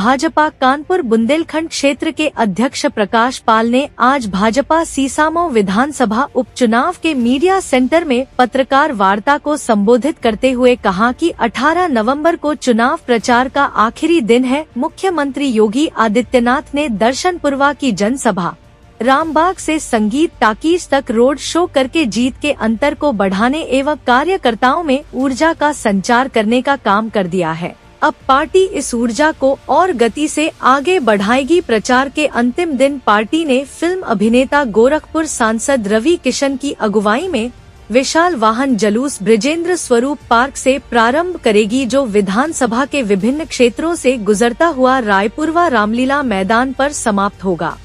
भाजपा कानपुर बुंदेलखंड क्षेत्र के अध्यक्ष प्रकाश पाल ने आज भाजपा सीसामऊ विधानसभा उपचुनाव के मीडिया सेंटर में पत्रकार वार्ता को संबोधित करते हुए कहा कि 18 नवंबर को चुनाव प्रचार का आखिरी दिन है। मुख्यमंत्री योगी आदित्यनाथ ने दर्शनपुरवा की जनसभा, रामबाग से संगीत टाकीज तक रोड शो करके जीत के अंतर को बढ़ाने एवं कार्यकर्ताओं में ऊर्जा का संचार करने का काम कर दिया है। अब पार्टी इस ऊर्जा को और गति से आगे बढ़ाएगी। प्रचार के अंतिम दिन पार्टी ने फिल्म अभिनेता गोरखपुर सांसद रवि किशन की अगुवाई में विशाल वाहन जुलूस बृजेंद्र स्वरूप पार्क से प्रारंभ करेगी, जो विधानसभा के विभिन्न क्षेत्रों से गुजरता हुआ रायपुरवा रामलीला मैदान पर समाप्त होगा।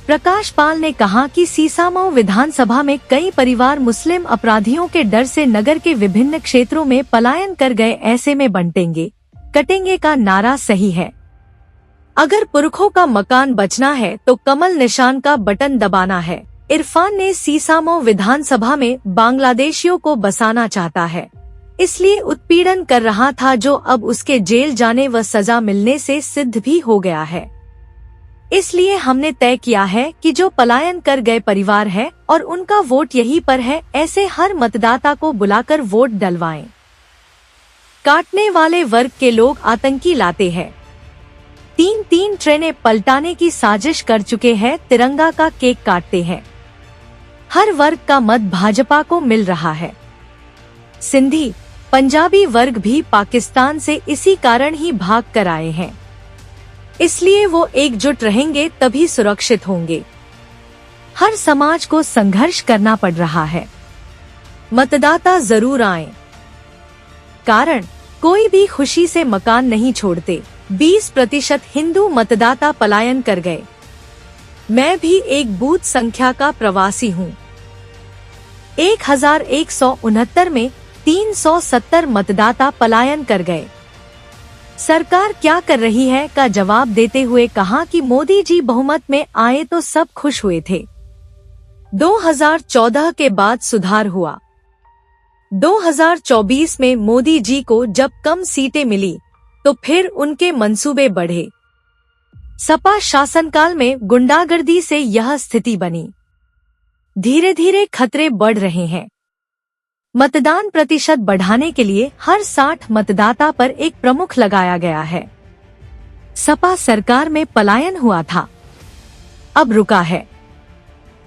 प्रकाश पाल ने कहा कि सीसामऊ विधानसभा में कई परिवार मुस्लिम अपराधियों के डर से नगर के विभिन्न क्षेत्रों में पलायन कर गए। ऐसे में बंटेंगे कटेंगे का नारा सही है। अगर पुरखों का मकान बचना है तो कमल निशान का बटन दबाना है। इरफान ने सीसामऊ विधानसभा में बांग्लादेशियों को बसाना चाहता है, इसलिए उत्पीड़न कर रहा था, जो अब उसके जेल जाने व सजा मिलने से सिद्ध भी हो गया है। इसलिए हमने तय किया है कि जो पलायन कर गए परिवार है और उनका वोट यहीं पर है, ऐसे हर मतदाता को बुलाकर वोट डलवाएं। काटने वाले वर्ग के लोग आतंकी लाते हैं। 3 ट्रेनें पलटाने की साजिश कर चुके हैं, तिरंगा का केक काटते हैं। हर वर्ग का मत भाजपा को मिल रहा है। सिंधी, पंजाबी वर्ग भी पाकिस्तान से इसी कारण ही भाग कर आए हैं, इसलिए वो एकजुट रहेंगे तभी सुरक्षित होंगे। हर समाज को संघर्ष करना पड़ रहा है। मतदाता जरूर आएं, कारण कोई भी खुशी से मकान नहीं छोड़ते। 20% हिंदू मतदाता पलायन कर गए। मैं भी एक बूथ संख्या का प्रवासी हूँ। 1169 में 370 मतदाता पलायन कर गए। सरकार क्या कर रही है का जवाब देते हुए कहा कि मोदी जी बहुमत में आए तो सब खुश हुए थे। 2014 के बाद सुधार हुआ। 2024 में मोदी जी को जब कम सीटें मिली तो फिर उनके मंसूबे बढ़े। सपा शासनकाल में गुंडागर्दी से यह स्थिति बनी। धीरे धीरे खतरे बढ़ रहे हैं। मतदान प्रतिशत बढ़ाने के लिए हर 60 मतदाता पर एक प्रमुख लगाया गया है। सपा सरकार में पलायन हुआ था, अब रुका है।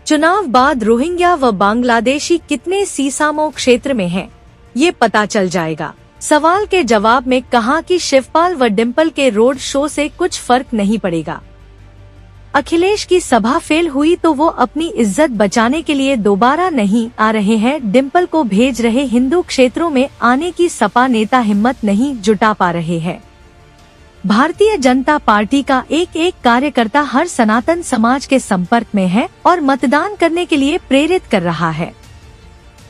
चुनाव बाद रोहिंग्या व बांग्लादेशी कितने सीसामऊ क्षेत्र में हैं, ये पता चल जाएगा। सवाल के जवाब में कहा कि शिवपाल व डिम्पल के रोड शो से कुछ फर्क नहीं पड़ेगा। अखिलेश की सभा फेल हुई तो वो अपनी इज्जत बचाने के लिए दोबारा नहीं आ रहे हैं। डिम्पल को भेज रहे हिंदू क्षेत्रों में आने की सपा नेता हिम्मत नहीं जुटा पा रहे हैं। भारतीय जनता पार्टी का एक एक कार्यकर्ता हर सनातन समाज के संपर्क में है और मतदान करने के लिए प्रेरित कर रहा है।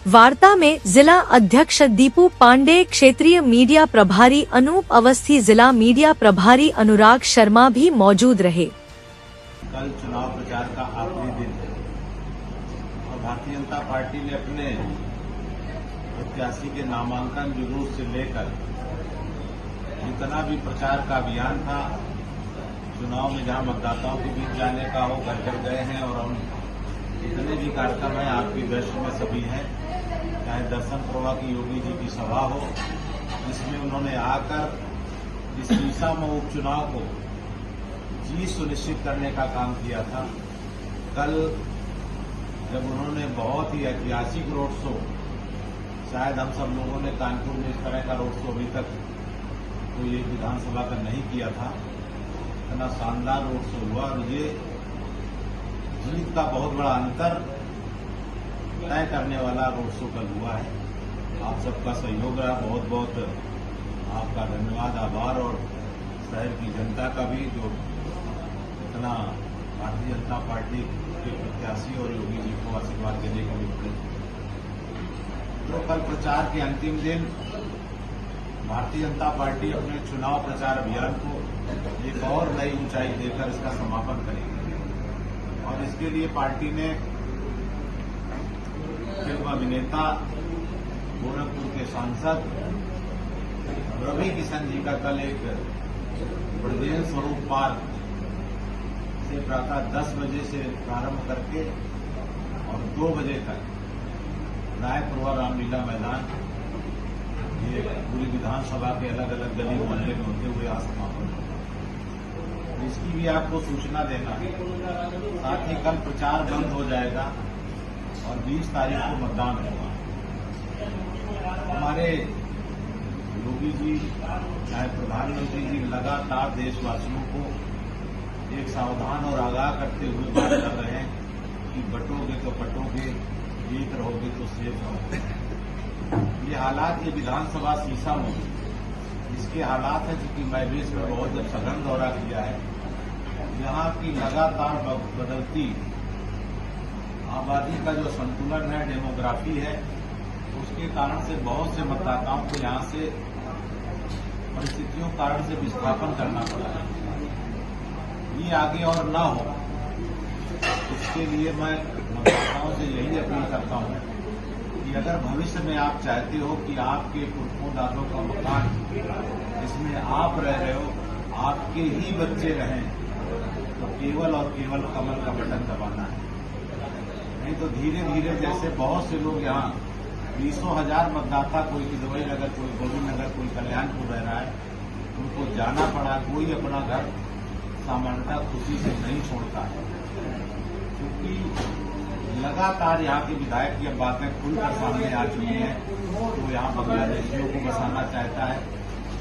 वार्ता में जिला अध्यक्ष दीपू पांडे, क्षेत्रीय मीडिया प्रभारी अनूप अवस्थी, जिला मीडिया प्रभारी अनुराग शर्मा भी मौजूद रहे। कल चुनाव प्रचार का आखिरी दिन है और भारतीय जनता पार्टी ने अपने प्रत्याशी के नामांकन जुलूस से लेकर जितना भी प्रचार का अभियान था, चुनाव में जहां मतदाताओं के बीच जाने का हो, घर घर गए हैं और हम जितने भी कार्यक्रम है आपकी दृष्टि में सभी हैं। चाहे दर्शनपुरवा की योगी जी की सभा हो, जिसमें उन्होंने आकर इस सीसामऊ उपचुनाव को जीत सुनिश्चित करने का काम किया था। कल जब उन्होंने बहुत ही ऐतिहासिक रोड शो, शायद हम सब लोगों ने कानपुर में इस तरह का रोड शो अभी तक तो ये विधानसभा का नहीं किया था, इतना शानदार रोड शो हुआ और ये जीत का बहुत बड़ा अंतर तय करने वाला रोड शो कल हुआ है। आप सबका सहयोग रहा, बहुत बहुत आपका धन्यवाद, आभार। और शहर की जनता का भी, जो इतना भारतीय जनता पार्टी के प्रत्याशी और योगी जी को आशीर्वाद देने का भी। तो कल प्रचार के अंतिम दिन भारतीय जनता पार्टी अपने चुनाव प्रचार अभियान को एक और नई ऊंचाई देकर इसका समापन करेगी और इसके लिए पार्टी ने फिल्म अभिनेता गोरखपुर के सांसद रवि किशन जी का कल एक ब्रजेश स्वरूप पार्क से प्रातः 10 बजे से प्रारंभ करके और 2 बजे तक रायपुरवा रामलीला मैदान, ये पूरी विधानसभा के अलग अलग गली मोहल्ले में होते हुए आज समापन होगा। इसकी भी आपको सूचना देना है। साथ ही कल प्रचार बंद हो जाएगा और 20 तारीख को मतदान होगा। हमारे योगी जी चाहे प्रधानमंत्री जी लगातार देशवासियों को एक सावधान और आगाह करते हुए बात कर रहे हैं कि बटोगे तो पटोगे, जीत रहोगे तो सेफ रहोगे। ये हालात, ये विधानसभा सीसामऊ इसके हालात है, क्योंकि मैं भी इसमें बहुत जब सघन दौरा किया है, यहाँ की लगातार बदलती आबादी का जो संतुलन है, डेमोग्राफी है, उसके कारण से बहुत से मतदाताओं को यहाँ से परिस्थितियों के कारण से विस्थापन करना पड़ा है। ये आगे और न हो, इसके लिए मैं मतदाताओं से यही अपील करता हूँ कि अगर भविष्य में आप चाहते हो कि आपके पुरखों दादों का मकान जिसमें आप रह रहे हो, आपके ही बच्चे रहें, तो केवल और केवल कमल का बटन दबाना है। नहीं तो धीरे धीरे जैसे बहुत से लोग यहाँ 20,000 मतदाता, कोई किदवई नगर, कोई गोविंद नगर, कोई कल्याणपुर रह रहा है, उनको जाना पड़ा। कोई अपना घर सामान्यतः खुशी से नहीं छोड़ता है, क्योंकि लगातार यहाँ के विधायक की अब बातें खुलकर सामने आ चुकी हैं। तो यहाँ बांग्लादेशियों को बसाना चाहता है,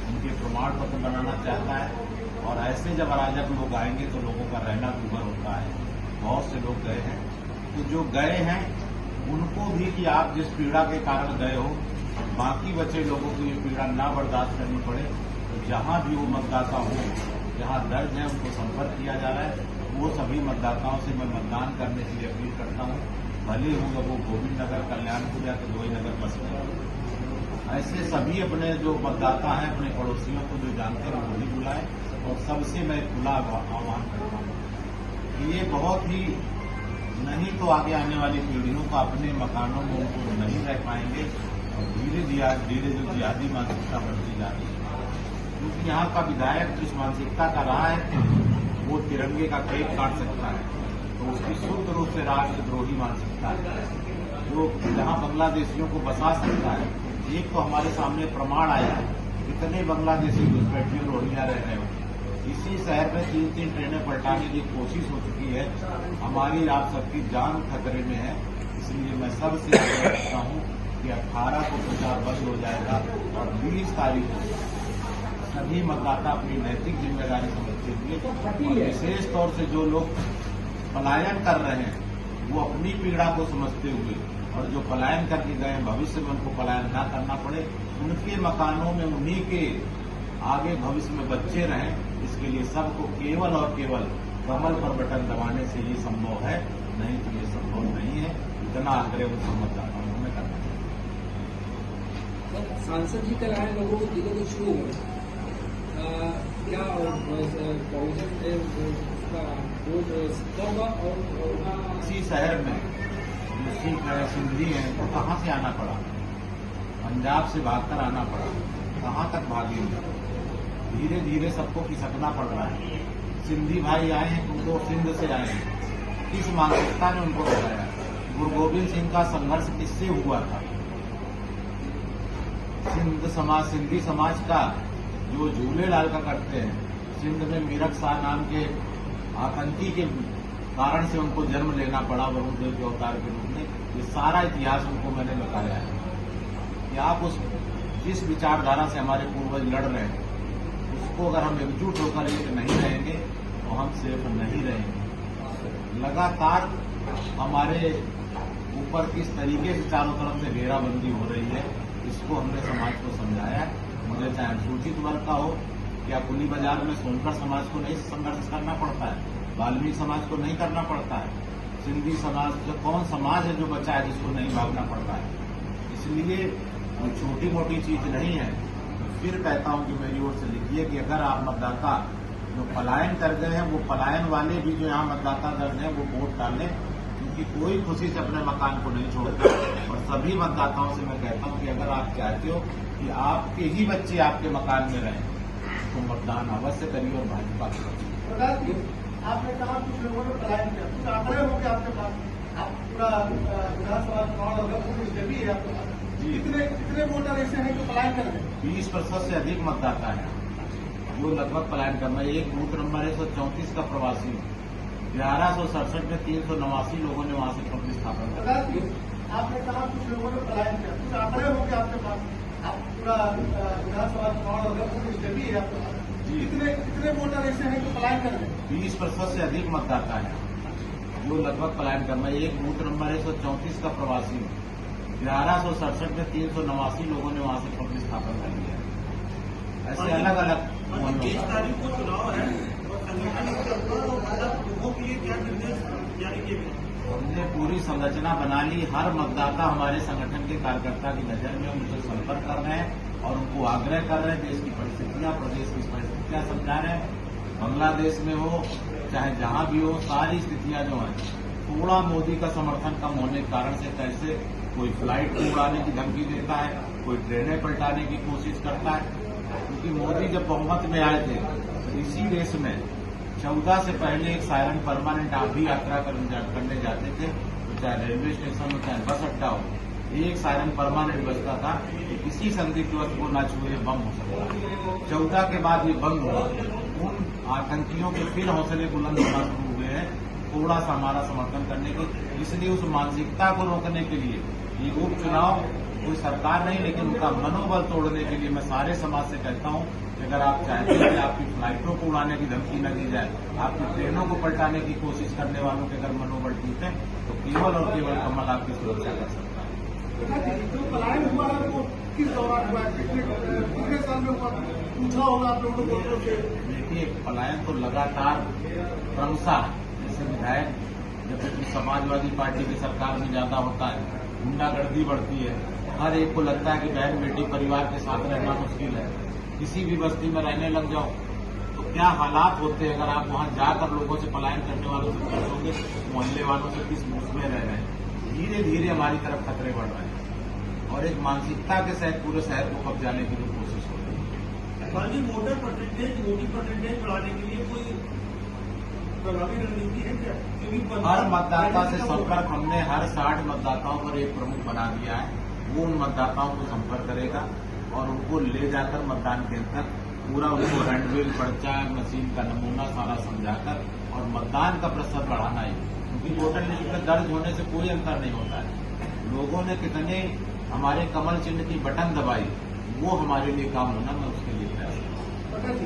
उनके प्रमाण पत्र बनाना चाहता है, और ऐसे जब अराजक लोग आएंगे तो लोगों का रहना दूभर होता है। बहुत से लोग गए हैं, तो जो गए हैं उनको भी कि आप जिस पीड़ा के कारण गए हो, बाकी बचे लोगों को ये पीड़ा ना बर्दाश्त करनी पड़े। तो जहां भी वो मतदाता हो, जहां दर्ज है, उनको संपर्क किया जा रहा है। वो सभी मतदाताओं से मैं मतदान करने के लिए अपील करता हूँ, भले होगा वो गोविंद नगर, कल्याणपुर या किदवई नगर बस। ऐसे सभी अपने जो मतदाता हैं, अपने पड़ोसियों को जो जानते हैं वो भी बुलाएं, और सबसे मैं खुला आह्वान करता हूँ। ये बहुत ही नहीं तो आगे आने वाली पीढ़ियों को अपने मकानों में उनको नहीं रह पाएंगे, और धीरे धीरे जो जिहादी मानसिकता बढ़ती जा रही है। क्योंकि यहाँ का विधायक जिस मानसिकता का रहा है, वो तिरंगे का केक काट सकता है, तो उसकी शुद्ध रूप से राष्ट्रद्रोही मानसिकता है, जो जहाँ बांग्लादेशियों को बसा सकता है। एक तो हमारे सामने प्रमाण आया है, कितने बांग्लादेशी घुसपैठियों रोहिंग्या रह रहे हो। इसी शहर में 3 ट्रेनें पलटाने की कोशिश हो चुकी है। हमारी आप सबकी जान खतरे में है, इसलिए मैं सबसे आग्रह करता हूँ कि 18 को प्रचार बंद हो जाएगा, और 20 तारीख को सभी मतदाता अपनी नैतिक जिम्मेदारी समझते हुए, विशेष तौर से जो लोग पलायन कर रहे हैं, वो अपनी पीड़ा को समझते हुए, और जो पलायन करके गए भविष्य में उनको पलायन न करना पड़े, उनके मकानों में उन्हीं के आगे भविष्य में बच्चे रहें। इसके लिए सबको केवल और केवल कमल पर बटन दबाने से ये संभव है, नहीं तो ये संभव नहीं है। इतना आग्रह उन मतदाताओं में करना है। सांसद जी कल आए, लोगों को दिलों को छू क्या इसी शहर में जो सिख है, सिंधी है, तो कहाँ से आना पड़ा? पंजाब से भागकर आना पड़ा। कहाँ तक भागेंगे? धीरे धीरे सबको खिसकना पड़ रहा है। सिंधी भाई आए हैं, उनको सिंध से आए हैं, किस मानसिकता ने उनको बताया? गुरु गोविंद सिंह का संघर्ष किससे हुआ था? सिंधी समाज का जो झूलेलाल का करते हैं, सिंध में मीरक शाह नाम के आतंकी के कारण से उनको जन्म लेना पड़ा वरुण देव के अवतार के रूप में। ये सारा इतिहास उनको मैंने बताया है कि आप उस जिस विचारधारा से हमारे पूर्वज लड़ रहे हैं, उसको अगर हम एकजुट होकर लेकर नहीं रहेंगे तो हम सेफ नहीं रहेंगे। लगातार हमारे ऊपर किस तरीके से चारों तरफ से घेराबंदी हो रही है, इसको हमने समाज को समझाया है। मुझे चाहे अनुसूचित वर्ग का हो या कुली बाजार में सोनकर समाज को नहीं संघर्ष करना पड़ता है, वाल्मीकि समाज को नहीं करना पड़ता है, सिंधी समाज, जो कौन समाज है जो बचा है जिसको नहीं भागना पड़ता है। इसलिए कोई छोटी मोटी चीज नहीं है। फिर कहता हूं कि मेरी ओर से लिखिए कि अगर आप मतदाता जो पलायन कर गए हैं, वो पलायन वाले भी जो यहाँ मतदाता दर्ज हैं, वो वोट डालें, क्योंकि कोई खुशी से अपने मकान को नहीं छोड़ता। और सभी मतदाताओं से मैं कहता हूं कि अगर आप चाहते हो कि आपके ही बच्चे आपके मकान में रहें, उसको मतदान अवश्य करिए और भाजपा को बचाइए। प्रकाश जी, आपने कहा कुछ लोगों ने पलायन किया, कुछ आंकड़े होंगे आपके पास, आप पूरा विधानसभा चुनाव होगा, पूरी स्थिति है आपके पास, कितने वोटर ऐसे हैं जो पलायन कर रहे हैं? 20% से अधिक मतदाता है वो लगभग पलायन करना। एक बूथ नंबर 134 का प्रवासी 1167 में 389 लोगों ने वहां से प्रतिस्थापन किया। प्रकाश जी, आपने कहा कुछ लोगों ने पलायन किया, कुछ आंकड़े होंगे आपके पास, आप पूरा विधानसभा चुनाव होगा, पूरी स्थिति है आपके पास, कितने वोटर ऐसे हैं जो पलायन कर रहे हैं? 20% से अधिक मतदाता है वो लगभग पलायन करना। एक बूथ नंबर 134 का प्रवासी 1167 में 389 लोगों ने वहां से प्रतिस्थापन कर लिया। ऐसे अलग अलग 23 तारीख को चुनाव है और संगठन लोगों के लिए क्या निर्देश जारी किए गए? हमने पूरी संरचना बना ली। हर मतदाता हमारे संगठन के कार्यकर्ता की नजर में उनसे संपर्क कर रहे हैं और उनको आग्रह कर रहे हैं। देश की परिस्थितियां, प्रदेश की परिस्थितियां समझा रहे हैं। बांग्लादेश में हो चाहे जहां भी हो, सारी स्थितियां जो हैं, थोड़ा मोदी का समर्थन कम होने के कारण से कैसे कोई फ्लाइट को उड़ाने की धमकी देता है, कोई ट्रेनें पलटाने की कोशिश करता है। क्योंकि मोदी जब बहुमत में आए थे तो इसी देश में 14 से पहले एक सायरन परमानेंट आप भी यात्रा करने जाते थे, तो चाहे रेलवे स्टेशन हो चाहे बस अड्डा हो, एक सायरन परमानेंट बजता था कि किसी संदिग्ध वस्तु को न छुए बम हो सकता। 14 के बाद ये बंद हुआ। उन आतंकियों के फिर हौसले बुलंद होना शुरू हुए हैं थोड़ा सा हमारा समर्थन करने की। इसलिए उस मानसिकता को रोकने के लिए ये उपचुनाव कोई सरकार नहीं, लेकिन उनका मनोबल तोड़ने के लिए मैं सारे समाज से कहता हूं कि अगर आप चाहते हैं कि आपकी फ्लाइटों को उड़ाने की धमकी न दी जाए, आपकी ट्रेनों को पलटाने की कोशिश करने वालों के अगर मनोबल टूटे तो केवल और केवल कमल आपकी सुरक्षा कर सकता है। जो पलायन हुआ है वो किस दौरान हुआ है, कितने साल में हुआ, पूछा होगा आप लोगों को वोटरों से? देखिए, पलायन तो लगातार क्रमशः, जैसे विधायक जब समाजवादी पार्टी की सरकार में ज्यादा होता है, गुंडागर्दी बढ़ती है, हर एक को लगता है कि बहन बेटी परिवार के साथ रहना मुश्किल है। किसी भी बस्ती में रहने लग जाओ तो क्या हालात होते हैं अगर आप वहां जाकर लोगों से पलायन करने वालों से पूछोगे, मोहल्ले वालों से किस मुश्किल में रह रहे हैं। धीरे धीरे हमारी तरफ खतरे बढ़ रहे हैं और एक मानसिकता के साथ पूरे शहर को कब्जाने की जो कोशिश हो रही है। वोटर परसेंटेज, वोटिंग परसेंटेज बढ़ाने के लिए कोई प्रभावी रणनीति है क्या? हर मतदाता से संपर्क हमने हर 60 मतदाताओं पर एक प्रमुख बना दिया है। वो उन मतदाताओं को संपर्क करेगा और उनको ले जाकर मतदान केंद्र तक पूरा उनको हैंडबिल, पर्चा, मशीन का नमूना सारा समझाकर और मतदान का प्रतिशत बढ़ाना है। क्योंकि वोटर लिस्ट में दर्ज होने से कोई अंतर नहीं होता है। लोगों ने कितने हमारे कमल चिन्ह की बटन दबाई, वो हमारे लिए काम होना, मैं उसके लिए प्रयास